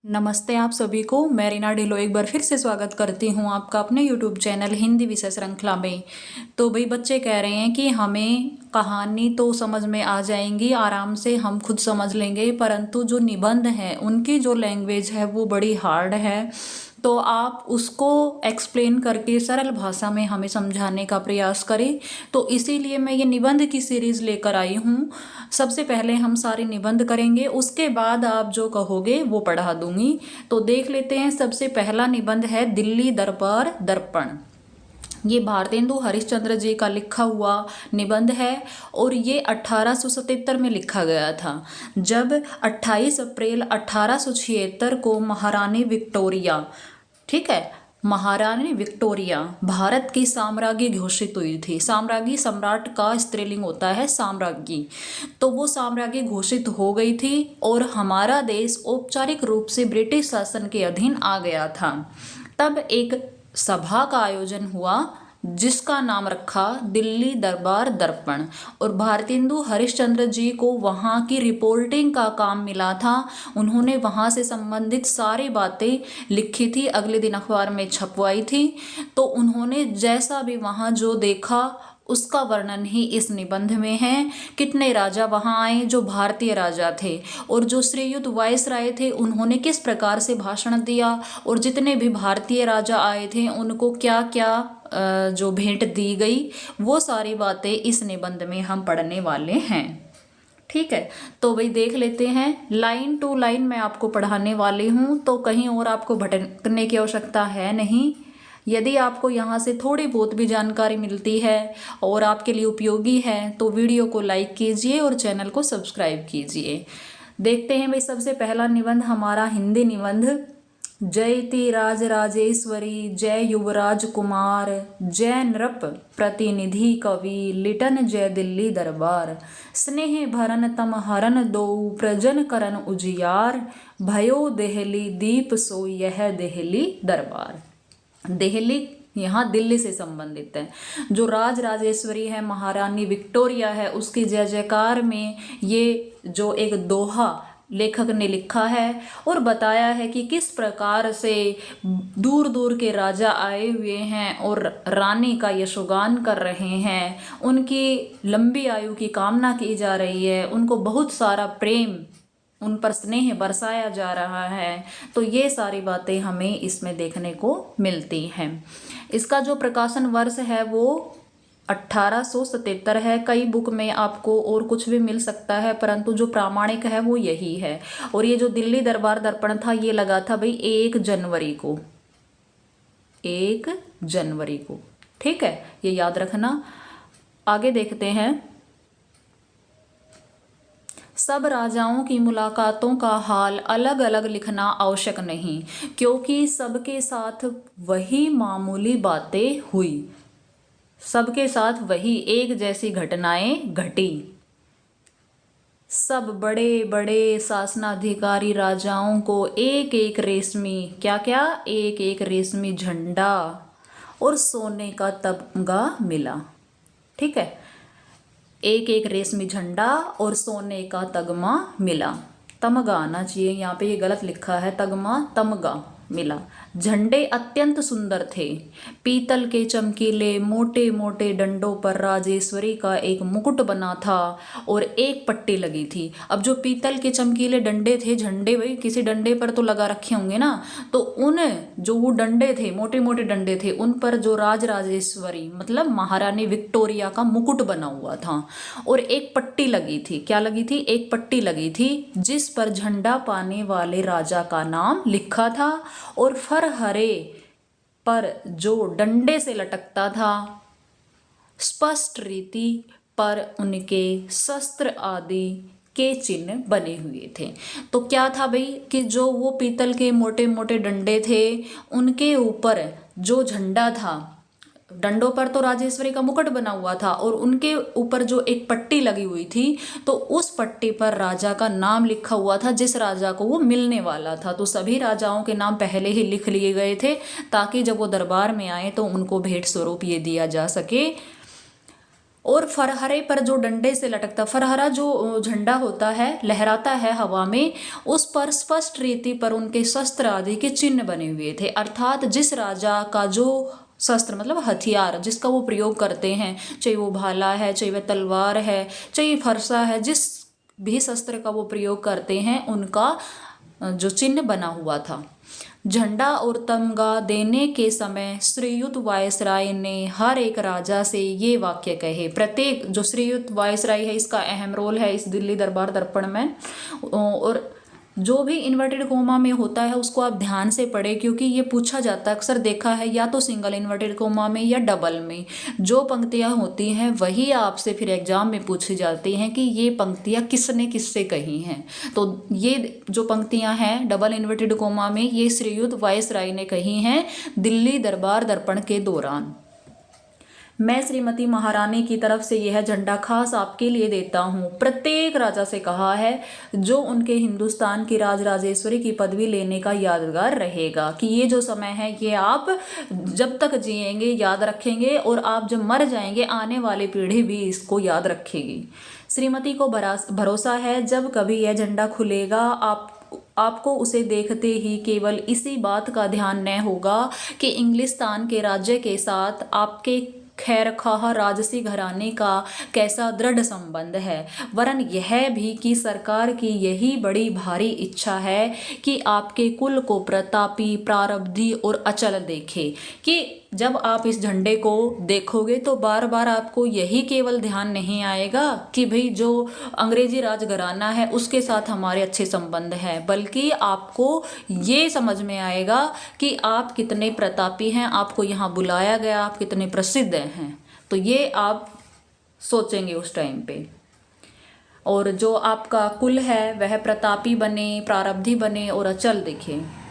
नमस्ते आप सभी को। मैं रीना ढिल्लो एक बार फिर से स्वागत करती हूँ आपका अपने YouTube चैनल हिंदी विषय श्रृंखला में। तो भाई बच्चे कह रहे हैं कि हमें कहानी तो समझ में आ जाएंगी, आराम से हम खुद समझ लेंगे, परंतु जो निबंध है उनकी जो लैंग्वेज है वो बड़ी हार्ड है। तो आप उसको एक्सप्लेन करके सरल भाषा में हमें समझाने का प्रयास करें। तो इसीलिए मैं ये निबंध की सीरीज़ लेकर आई हूँ। सबसे पहले हम सारे निबंध करेंगे, उसके बाद आप जो कहोगे वो पढ़ा दूंगी। तो देख लेते हैं। सबसे पहला निबंध है दिल्ली दरबार दर्पण। ये भारतेंदु हरिश्चंद्र जी का लिखा हुआ निबंध है और ये 1877 में लिखा गया था, जब 28 अप्रैल 1876 को महारानी विक्टोरिया, ठीक है, महारानी विक्टोरिया भारत की साम्राज्ञी घोषित हुई थी। साम्राज्ञी सम्राट का स्त्रीलिंग होता है साम्राज्ञी। तो वो साम्राज्ञी घोषित हो गई थी और हमारा देश औपचारिक रूप से ब्रिटिश शासन के अधीन आ गया था। तब एक सभा का आयोजन हुआ जिसका नाम रखा दिल्ली दरबार दर्पण, और भारतेंदु हरिश्चंद्र जी को वहाँ की रिपोर्टिंग का काम मिला था। उन्होंने वहाँ से संबंधित सारी बातें लिखी थी, अगले दिन अखबार में छपवाई थी। तो उन्होंने जैसा भी वहाँ जो देखा उसका वर्णन ही इस निबंध में है। कितने राजा वहाँ आए जो भारतीय राजा थे, और जो श्रीयुत वायसराय थे उन्होंने किस प्रकार से भाषण दिया, और जितने भी भारतीय राजा आए थे उनको क्या क्या जो भेंट दी गई, वो सारी बातें इस निबंध में हम पढ़ने वाले हैं। ठीक है, तो वही देख लेते हैं। लाइन टू लाइन मैं आपको पढ़ाने वाली हूँ, तो कहीं और आपको भटकने की आवश्यकता है नहीं। यदि आपको यहाँ से थोड़ी बहुत भी जानकारी मिलती है और आपके लिए उपयोगी है तो वीडियो को लाइक कीजिए और चैनल को सब्सक्राइब कीजिए। देखते हैं भाई, सबसे पहला निबंध हमारा हिंदी निबंध। जयति राज राजेश्वरी, जय युवराज कुमार, जय नृप प्रतिनिधि कवि, लिटन जय दिल्ली दरबार, स्नेह भरन तम हरन दो, प्रजन करन उजियार, भयो देहली दीप सो यह देहली दरबार। देहली यहाँ दिल्ली से संबंधित है। जो राज राजेश्वरी है, महारानी विक्टोरिया है, उसकी जय जयकार में ये जो एक दोहा लेखक ने लिखा है और बताया है कि किस प्रकार से दूर दूर के राजा आए हुए हैं और रानी का यशोगान कर रहे हैं, उनकी लंबी आयु की कामना की जा रही है, उनको बहुत सारा प्रेम, उन पर स्नेह बरसाया जा रहा है। तो ये सारी बातें हमें इसमें देखने को मिलती हैं। इसका जो प्रकाशन वर्ष है वो 1877 है। कई बुक में आपको और कुछ भी मिल सकता है, परंतु जो प्रामाणिक है वो यही है। और ये जो दिल्ली दरबार दर्पण था ये लगा था भाई 1 जनवरी को, 1 जनवरी को। ठीक है, ये याद रखना। आगे देखते हैं। सब राजाओं की मुलाकातों का हाल अलग अलग लिखना आवश्यक नहीं, क्योंकि सबके साथ वही मामूली बातें हुई, सबके साथ वही एक जैसी घटनाएं घटी। सब बड़े बड़े शासनाधिकारी राजाओं को एक एक रेशमी, क्या क्या, एक एक रेशमी झंडा और सोने का तमगा मिला। ठीक है, एक एक रेशमी झंडा और सोने का तगमा मिला। तमगा आना चाहिए, यहाँ पे ये गलत लिखा है, तगमा तमगा मिला। झंडे अत्यंत सुंदर थे। पीतल के चमकीले मोटे मोटे डंडों पर राजेश्वरी का एक मुकुट बना था और एक पट्टी लगी थी। अब जो पीतल के चमकीले डंडे थे, झंडे भाई किसी डंडे पर तो लगा रखे होंगे ना, तो उन जो वो डंडे थे, मोटे मोटे डंडे थे, उन पर जो राज राजेश्वरी मतलब महारानी विक्टोरिया का मुकुट बना हुआ था और एक पट्टी लगी थी। क्या लगी थी? एक पट्टी लगी थी जिस पर झंडा पाने वाले राजा का नाम लिखा था, और फर हरे पर जो डंडे से लटकता था स्पष्ट रीति पर उनके शस्त्र आदि के चिन्ह बने हुए थे। तो क्या था भाई कि जो वो पीतल के मोटे मोटे डंडे थे उनके ऊपर जो झंडा था, डंडों पर तो राजेश्वरी का मुकुट बना हुआ था और उनके ऊपर जो एक पट्टी लगी हुई थी, तो उस पट्टी पर राजा का नाम लिखा हुआ था जिस राजा को वो मिलने वाला था। तो सभी राजाओं के नाम पहले ही लिख लिए गए थे ताकि जब वो दरबार में आए तो उनको भेंट स्वरूप ये दिया जा सके। और फरहरे पर जो डंडे से लटकता, फरहरा जो झंडा होता है लहराता है हवा में, उस पर स्पष्ट रीति पर उनके शस्त्र आदि के चिन्ह बने हुए थे। अर्थात जिस राजा का जो शस्त्र मतलब हथियार जिसका वो प्रयोग करते हैं, चाहे वो भाला है, चाहे वह तलवार है, चाहे फरसा है, जिस भी शस्त्र का वो प्रयोग करते हैं उनका जो चिन्ह बना हुआ था। झंडा और तमगा देने के समय श्रीयुत वायसराय ने हर एक राजा से ये वाक्य कहे। प्रत्येक जो श्रीयुत वायसराय है इसका अहम रोल है इस दिल्ली दरबार दर्पण में। और जो भी इन्वर्टेड कोमा में होता है उसको आप ध्यान से पढ़ें, क्योंकि ये पूछा जाता है, अक्सर देखा है या तो सिंगल इन्वर्टेड कोमा में या डबल में जो पंक्तियां होती हैं वही आपसे फिर एग्जाम में पूछी जाती हैं कि ये पंक्तियां किसने किससे कही हैं। तो ये जो पंक्तियां हैं डबल इन्वर्टेड कोमा में ये श्रीयुत वायसराय ने कही हैं दिल्ली दरबार दर्पण के दौरान। मैं श्रीमती महारानी की तरफ से यह झंडा खास आपके लिए देता हूँ। प्रत्येक राजा से कहा है जो उनके हिंदुस्तान की राजराजेश्वरी की पदवी लेने का यादगार रहेगा कि ये जो समय है ये आप जब तक जिएंगे याद रखेंगे और आप जब मर जाएंगे आने वाली पीढ़ी भी इसको याद रखेगी। श्रीमती को भरोसा है जब कभी यह झंडा खुलेगा आपको उसे देखते ही केवल इसी बात का ध्यान न होगा कि इंग्लिस्तान के राज्य के साथ आपके खैरखाह राजसी घराने का कैसा दृढ़ संबंध है, वरन यह भी कि सरकार की यही बड़ी भारी इच्छा है कि आपके कुल को प्रतापी, प्रारब्धी और अचल देखे। कि जब आप इस झंडे को देखोगे तो बार बार आपको यही केवल ध्यान नहीं आएगा कि भाई जो अंग्रेजी राज घराना है उसके साथ हमारे अच्छे संबंध हैं, बल्कि आपको ये समझ में आएगा कि आप कितने प्रतापी हैं, आपको यहाँ बुलाया गया, आप कितने प्रसिद्ध हैं। तो ये आप सोचेंगे उस टाइम पे। और जो आपका कुल है वह प्रतापी बने, प्रारब्धी बने और अचल दिखे।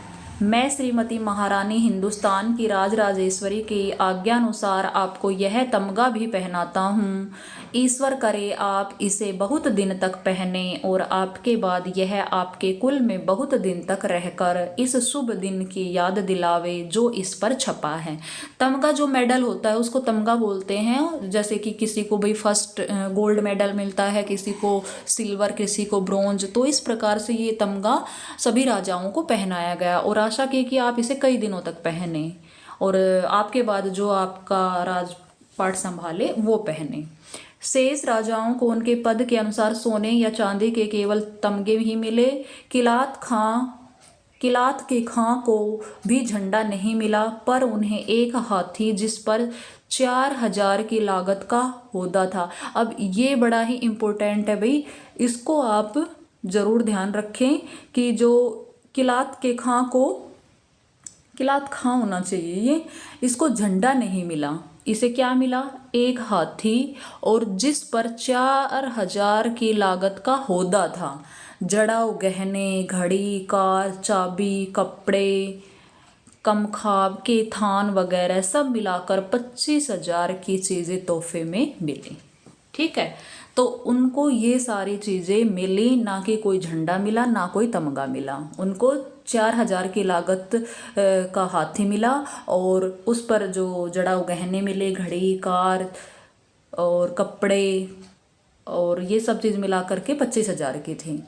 मैं श्रीमती महारानी हिंदुस्तान की राजराजेश्वरी की आज्ञानुसार आपको यह तमगा भी पहनाता हूँ। ईश्वर करे आप इसे बहुत दिन तक पहने और आपके बाद यह आपके कुल में बहुत दिन तक रहकर इस शुभ दिन की याद दिलावे जो इस पर छपा है। तमगा जो मेडल होता है उसको तमगा बोलते हैं। जैसे कि किसी को भाई फर्स्ट गोल्ड मेडल मिलता है, किसी को सिल्वर, किसी को ब्रोंज, तो इस प्रकार से ये तमगा सभी राजाओं को पहनाया गया और आशा की कि आप इसे कई दिनों तक पहने और आपके बाद जो आपका राजपाट संभाले वो पहने। शेष राजाओं को उनके पद के अनुसार सोने या चांदी के केवल तमगे ही मिले। किलात के खां को भी झंडा नहीं मिला, पर उन्हें एक हाथी जिस पर 4000 की लागत का होदा था। अब ये बड़ा ही इम्पोर्टेंट है भाई, इसको आप ज़रूर ध्यान रखें कि जो किलात खां होना चाहिए, ये इसको झंडा नहीं मिला, इसे क्या मिला, एक हाथी और जिस पर 4000 की लागत का होदा था। जड़ाऊ गहने, घड़ी, कार, चाबी, कपड़े, कमखाब के थान वगैरह सब मिलाकर 25,000 की चीज़ें तोहफे में मिली। ठीक है, तो उनको ये सारी चीज़ें मिली, ना कि कोई झंडा मिला, ना कोई तमगा मिला। उनको 4000 की लागत का हाथी मिला और उस पर जो जड़ाऊ गहने मिले, घड़ी, कार और कपड़े और ये सब चीज़ मिला करके 25,000 की थी।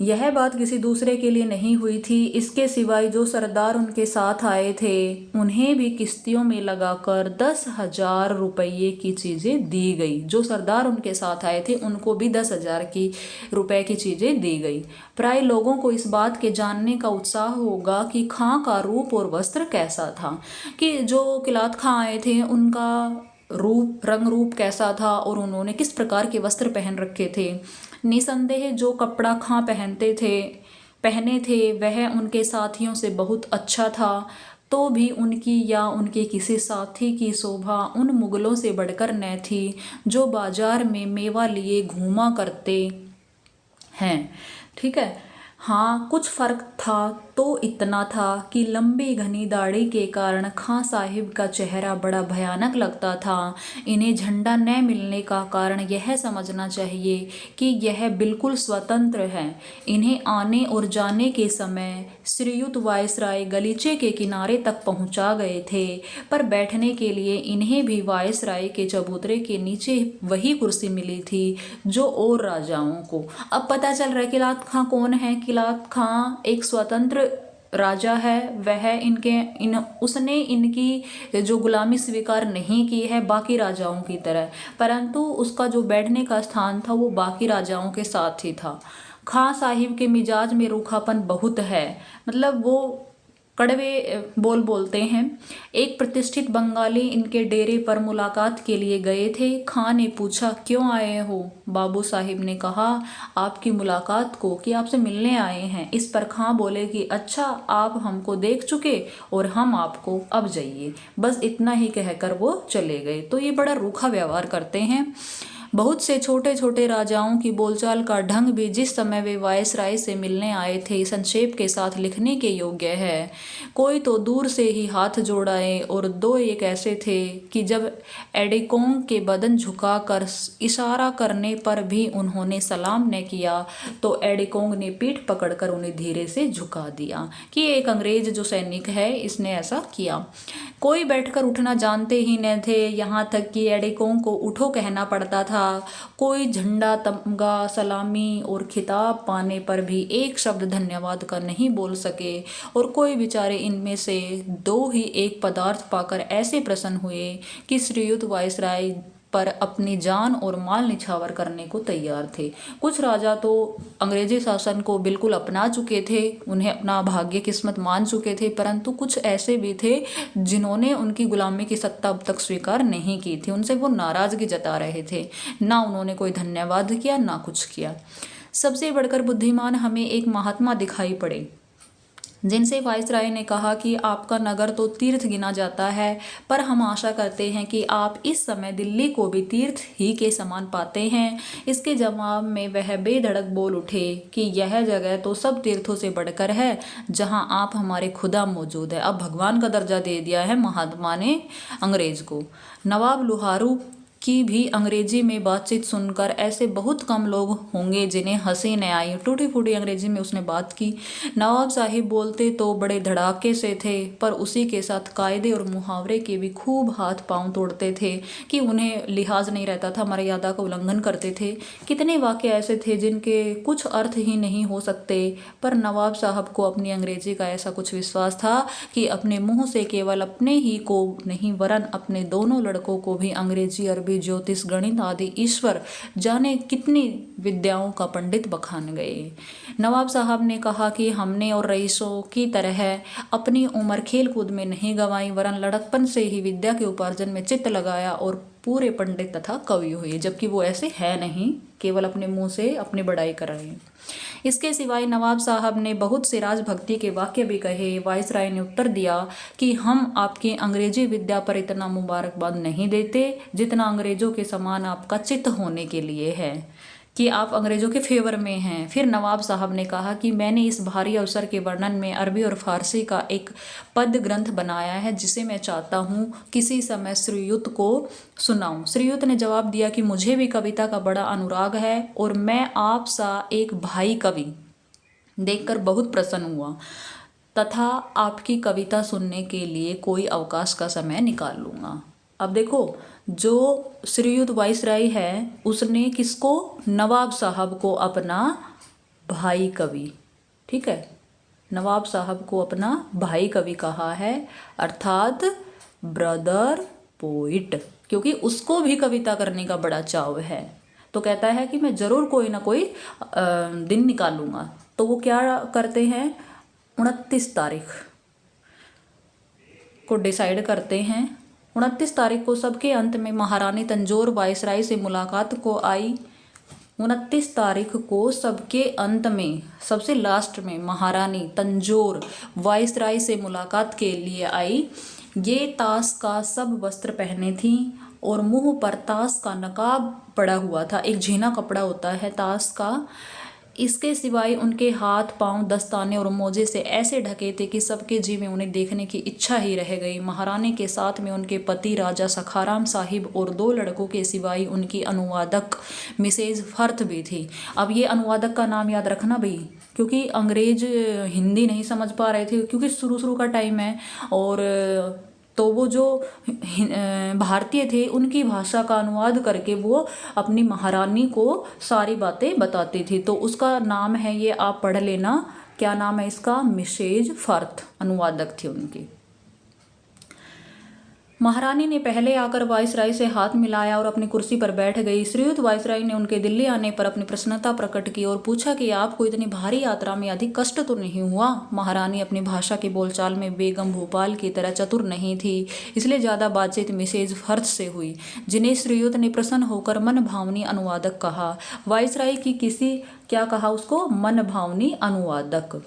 यह बात किसी दूसरे के लिए नहीं हुई थी, इसके सिवाय जो सरदार उनके साथ आए थे उन्हें भी किश्तियों में लगाकर 10,000 रुपये की चीज़ें दी गई। जो सरदार उनके साथ आए थे उनको भी 10,000 रुपए की चीज़ें दी गई। प्राय लोगों को इस बात के जानने का उत्साह होगा कि खां का रूप और वस्त्र कैसा था, कि जो किलात खां आए थे उनका रंग रूप कैसा था और उन्होंने किस प्रकार के वस्त्र पहन रखे थे। निसंदेह जो कपड़ा खां पहने थे वह उनके साथियों से बहुत अच्छा था, तो भी उनकी या उनके किसी साथी की शोभा उन मुगलों से बढ़कर न थी जो बाजार में मेवा लिए घूमा करते हैं। ठीक है, हाँ कुछ फर्क था तो इतना था कि लंबी घनी दाढ़ी के कारण खां साहिब का चेहरा बड़ा भयानक लगता था। इन्हें झंडा न मिलने का कारण यह समझना चाहिए कि यह बिल्कुल स्वतंत्र हैं। इन्हें आने और जाने के समय श्रीयुत वायसराय गलीचे के किनारे तक पहुंचा गए थे, पर बैठने के लिए इन्हें भी वायसराय के चबूतरे के नीचे वही कुर्सी मिली थी जो और राजाओं को। अब पता चल रहा है किलात खां कौन है। किलात खां एक स्वतंत्र राजा है। वह उसने इनकी जो गुलामी स्वीकार नहीं की है बाकी राजाओं की तरह, परंतु उसका जो बैठने का स्थान था वो बाकी राजाओं के साथ ही था। खां साहिब के मिजाज में रूखापन बहुत है, मतलब वो कड़वे बोल बोलते हैं। एक प्रतिष्ठित बंगाली इनके डेरे पर मुलाकात के लिए गए थे। खां ने पूछा, क्यों आए हो? बाबू साहिब ने कहा, आपकी मुलाकात को, कि आपसे मिलने आए हैं। इस पर खां बोले कि अच्छा, आप हमको देख चुके और हम आपको, अब जाइए। बस इतना ही कहकर वो चले गए। तो ये बड़ा रूखा व्यवहार करते हैं। बहुत से छोटे छोटे राजाओं की बोलचाल का ढंग भी जिस समय वे वायसराय से मिलने आए थे संक्षेप के साथ लिखने के योग्य है। कोई तो दूर से ही हाथ जोड़ाए और दो एक ऐसे थे कि जब एडिकोंग के बदन झुकाकर इशारा करने पर भी उन्होंने सलाम न किया तो एडिकोंग ने पीठ पकड़कर उन्हें धीरे से झुका दिया। कि एक अंग्रेज जो सैनिक है इसने ऐसा किया। कोई बैठकर उठना जानते ही न थे, यहाँ तक कि एडिकोंग को उठो कहना पड़ता था। कोई झंडा, तमगा, सलामी और खिताब पाने पर भी एक शब्द धन्यवाद का नहीं बोल सके, और कोई बेचारे इनमें से दो ही एक पदार्थ पाकर ऐसे प्रसन्न हुए कि श्रीयुत वायसराय पर अपनी जान और माल निछावर करने को तैयार थे। कुछ राजा तो अंग्रेजी शासन को बिल्कुल अपना चुके थे, उन्हें अपना भाग्य किस्मत मान चुके थे, परंतु कुछ ऐसे भी थे जिन्होंने उनकी गुलामी की सत्ता अब तक स्वीकार नहीं की थी। उनसे वो नाराजगी जता रहे थे। ना उन्होंने कोई धन्यवाद किया, ना कुछ किया। सबसे बढ़कर बुद्धिमान हमें एक महात्मा दिखाई पड़े जिनसे वायसराय ने कहा कि आपका नगर तो तीर्थ गिना जाता है, पर हम आशा करते हैं कि आप इस समय दिल्ली को भी तीर्थ ही के समान पाते हैं। इसके जवाब में वह बेधड़क बोल उठे कि यह जगह तो सब तीर्थों से बढ़कर है जहां आप हमारे खुदा मौजूद है। अब भगवान का दर्जा दे दिया है महात्मा ने अंग्रेज को। नवाब लुहारू की भी अंग्रेजी में बातचीत सुनकर ऐसे बहुत कम लोग होंगे जिन्हें हंसी न आई। टूटी फूटी अंग्रेजी में उसने बात की। नवाब साहिब बोलते तो बड़े धड़ाके से थे, पर उसी के साथ कायदे और मुहावरे के भी खूब हाथ पांव तोड़ते थे कि उन्हें लिहाज नहीं रहता था, मर्यादा का उल्लंघन करते थे। कितने वाक्य ऐसे थे जिनके कुछ अर्थ ही नहीं हो सकते, पर नवाब साहब को अपनी अंग्रेजी का ऐसा कुछ विश्वास था कि अपने मुंह से केवल अपने ही को नहीं वरन अपने दोनों लड़कों को भी अंग्रेजी, अरबी, ज्योतिष, गणित आदि ईश्वर जाने कितनी विद्याओं का पंडित बखान गए। नवाब साहब ने कहा कि हमने और रईसों की तरह अपनी उम्र खेल कूद में नहीं गंवाई, वरन लड़कपन से ही विद्या के उपार्जन में चित्त लगाया और पूरे पंडित तथा कवि हुए, जबकि वो ऐसे है नहीं, केवल अपने मुंह से अपनी बड़ाई कर रहे हैं। इसके सिवाय नवाब साहब ने बहुत से राजभक्ति के वाक्य भी कहे। वायसराय ने उत्तर दिया कि हम आपकी अंग्रेजी विद्या पर इतना मुबारकबाद नहीं देते जितना अंग्रेजों के समान आपका चित्त होने के लिए है, कि आप अंग्रेजों के फेवर में हैं। फिर नवाब साहब ने कहा कि मैंने इस भारी अवसर के वर्णन में अरबी और फारसी का एक पद ग्रंथ बनाया है जिसे मैं चाहता हूँ किसी समय श्रीयुत को सुनाऊं। श्रीयुत ने जवाब दिया कि मुझे भी कविता का बड़ा अनुराग है और मैं आप सा एक भाई कवि देखकर बहुत प्रसन्न हुआ तथा आपकी कविता सुनने के लिए कोई अवकाश का समय निकाल लूँगा। अब देखो, जो श्रीयुत वायसराय है उसने किसको, नवाब साहब को अपना भाई कवि, ठीक है, नवाब साहब को अपना भाई कवि कहा है, अर्थात ब्रदर पोइट, क्योंकि उसको भी कविता करने का बड़ा चाव है। तो कहता है कि मैं ज़रूर कोई ना कोई दिन निकालूंगा। तो वो क्या करते हैं, 29 तारीख को डिसाइड करते हैं। 29 तारीख को सबके अंत में महारानी तंजोर वायसराय से मुलाकात को आई। 29 तारीख को सबके अंत में, सबसे लास्ट में महारानी तंजोर वायसराय से मुलाकात के लिए आई। ये ताश का सब वस्त्र पहने थी और मुंह पर ताश का नकाब पड़ा हुआ था। एक झीना कपड़ा होता है ताश का। इसके सिवाय उनके हाथ पांव दस्ताने और मोजे से ऐसे ढके थे कि सबके जी में उन्हें देखने की इच्छा ही रह गई। महारानी के साथ में उनके पति राजा सखाराम साहिब और 2 लड़कों के सिवाय उनकी अनुवादक मिसेज फर्थ भी थी। अब ये अनुवादक का नाम याद रखना भाई, क्योंकि अंग्रेज हिंदी नहीं समझ पा रहे थे, क्योंकि शुरू का टाइम है। और तो वो जो भारतीय थे उनकी भाषा का अनुवाद करके वो अपनी महारानी को सारी बातें बताती थी। तो उसका नाम है, ये आप पढ़ लेना, क्या नाम है इसका, मिसेज फर्थ अनुवादक थी उनकी। महारानी ने पहले आकर वायसराय से हाथ मिलाया और अपनी कुर्सी पर बैठ गई। श्रीयुत वायसराय ने उनके दिल्ली आने पर अपनी प्रसन्नता प्रकट की और पूछा कि आपको इतनी भारी यात्रा में अधिक कष्ट तो नहीं हुआ। महारानी अपनी भाषा की बोलचाल में बेगम भोपाल की तरह चतुर नहीं थी, इसलिए ज़्यादा बातचीत मिसेज फर्थ से हुई, जिन्हें श्रीयुत ने प्रसन्न होकर मन भावनी अनुवादक कहा। वायसराय की किसी क्या कहा उसको, मन भावनी अनुवादक।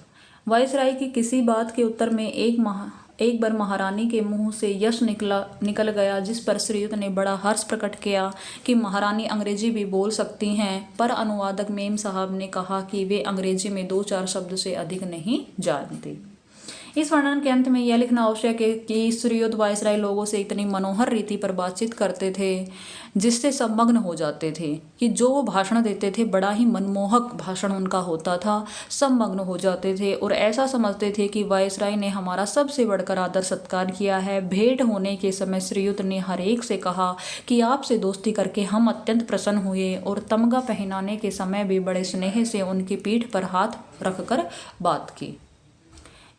वायसराय की किसी बात के उत्तर में एक बार महारानी के मुंह से यश निकल गया, जिस पर श्रीयुत ने बड़ा हर्ष प्रकट किया कि महारानी अंग्रेजी भी बोल सकती हैं। पर अनुवादक मेम साहब ने कहा कि वे अंग्रेजी में 2-4 शब्द से अधिक नहीं जानती। इस वर्णन के अंत में यह लिखना आवश्यक है कि श्रीयुत वायसराय लोगों से इतनी मनोहर रीति पर बातचीत करते थे जिससे सब मग्न हो जाते थे, कि जो वो भाषण देते थे बड़ा ही मनमोहक भाषण उनका होता था। सब मग्न हो जाते थे और ऐसा समझते थे कि वायसराय ने हमारा सबसे बढ़कर आदर सत्कार किया है। भेंट होने के समय श्रीयुत ने हर एक से कहा कि आपसे दोस्ती करके हम अत्यंत प्रसन्न हुए, और तमगा पहनाने के समय भी बड़े स्नेह से उनकी पीठ पर हाथ रखकर बात की।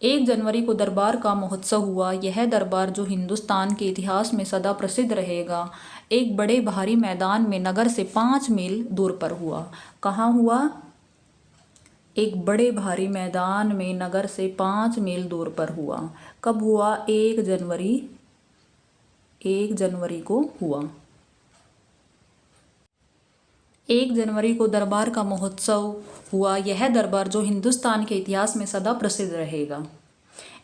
1 जनवरी को दरबार का महोत्सव हुआ। यह दरबार, जो हिंदुस्तान के इतिहास में सदा प्रसिद्ध रहेगा, एक बड़े भारी मैदान में नगर से 5 मील दूर पर हुआ। कहाँ हुआ? एक बड़े भारी मैदान में नगर से 5 मील दूर पर हुआ। कब हुआ? 1 जनवरी को हुआ। 1 जनवरी को दरबार का महोत्सव हुआ। यह दरबार, जो हिंदुस्तान के इतिहास में सदा प्रसिद्ध रहेगा,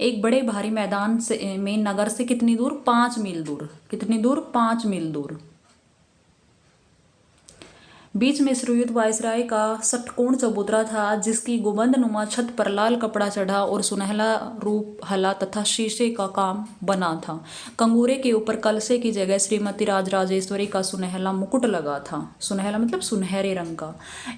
एक बड़े भारी मैदान से में नगर से कितनी दूर? 5 मील दूर। कितनी दूर? 5 मील दूर। बीच में श्रीयुत वायसराय का षटकोण चबूतरा था, जिसकी गुंबदनुमा छत पर लाल कपड़ा चढ़ा और सुनहला रूप हला तथा शीशे का काम बना था। कंगूरे के ऊपर कलसे की जगह श्रीमती राजराजेश्वरी का सुनहला मुकुट लगा था। सुनहला मतलब सुनहरे रंग का।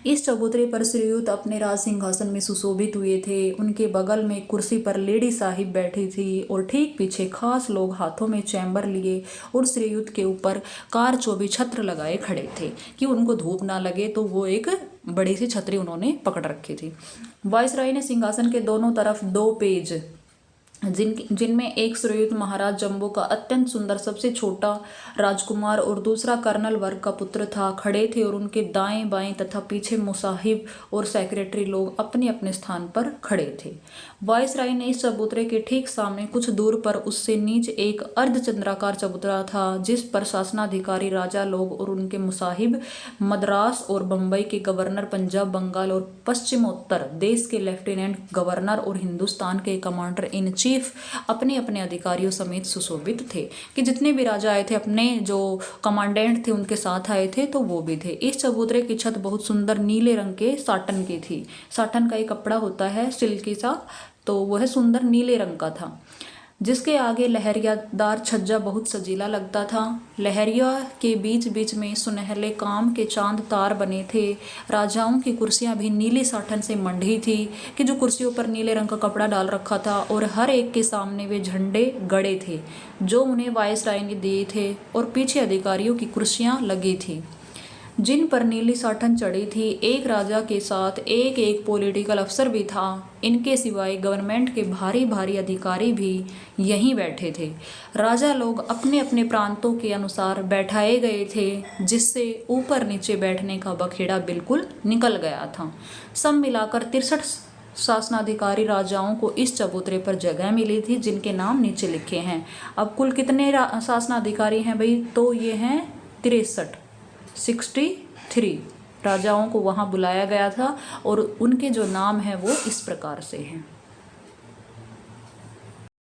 इस चबूतरे पर श्रीयुत अपने राज सिंहासन में सुशोभित हुए थे। उनके बगल में कुर्सी पर लेडी साहिब बैठी थी और ठीक पीछे खास लोग हाथों में चैम्बर लिए और श्रीयुत के ऊपर कारचौबी छत्र लगाए खड़े थे कि उनको धूप ना लगे, तो वो एक बड़ी सी छतरी उन्होंने पकड़ रखी थी। वायसराय ने सिंहासन के दोनों तरफ 2 पेज, जिनमें एक श्रीयुत महाराज जम्बो का अत्यंत सुंदर सबसे छोटा राजकुमार और दूसरा कर्नल वर्ग का पुत्र था, खड़े थे, और उनके दाएं बाएं तथा पीछे मुसाहिब और सेक्रेटरी लोग अपने अपने स्थान पर खड़े थे। वायसराय ने इस चबूतरे के ठीक सामने कुछ दूर पर उससे नीचे एक अर्धचंद्राकार चबूतरा था, जिस पर शासनाधिकारी राजा लोग और उनके मुसाहिब, मद्रास और बम्बई के गवर्नर, पंजाब, बंगाल और पश्चिमोत्तर देश के लेफ्टिनेंट गवर्नर और हिंदुस्तान के कमांडर इन चीफ अपने अपने अधिकारियों समेत सुशोभित थे। कि जितने भी राजा आए थे, अपने जो कमांडेंट थे उनके साथ आए थे, तो वो भी थे। इस चबूतरे की छत बहुत सुंदर नीले रंग के साटन की थी। साटन का एक कपड़ा होता है सिल्की सा, तो वह सुंदर नीले रंग का था, जिसके आगे लहरियादार छज्जा बहुत सजीला लगता था। लहरिया के बीच बीच में सुनहले काम के चांद तार बने थे। राजाओं की कुर्सियां भी नीली साटन से मंडी थी, कि जो कुर्सियों पर नीले रंग का कपड़ा डाल रखा था, और हर एक के सामने वे झंडे गड़े थे जो उन्हें वायसराय ने दिए थे, और पीछे अधिकारियों की कुर्सियां लगी थी जिन पर नीली साटन चढ़ी थी। एक राजा के साथ एक एक पॉलिटिकल अफसर भी था। इनके सिवाय गवर्नमेंट के भारी भारी अधिकारी भी यहीं बैठे थे। राजा लोग अपने अपने प्रांतों के अनुसार बैठाए गए थे, जिससे ऊपर नीचे बैठने का बखेड़ा बिल्कुल निकल गया था। सब मिलाकर 63 शासनाधिकारी राजाओं को इस चबूतरे पर जगह मिली थी, जिनके नाम नीचे लिखे हैं। अब कुल कितने शासनाधिकारी हैं भाई? तो ये हैं 63 राजाओं को वहाँ बुलाया गया था, और उनके जो नाम हैं वो इस प्रकार से हैं।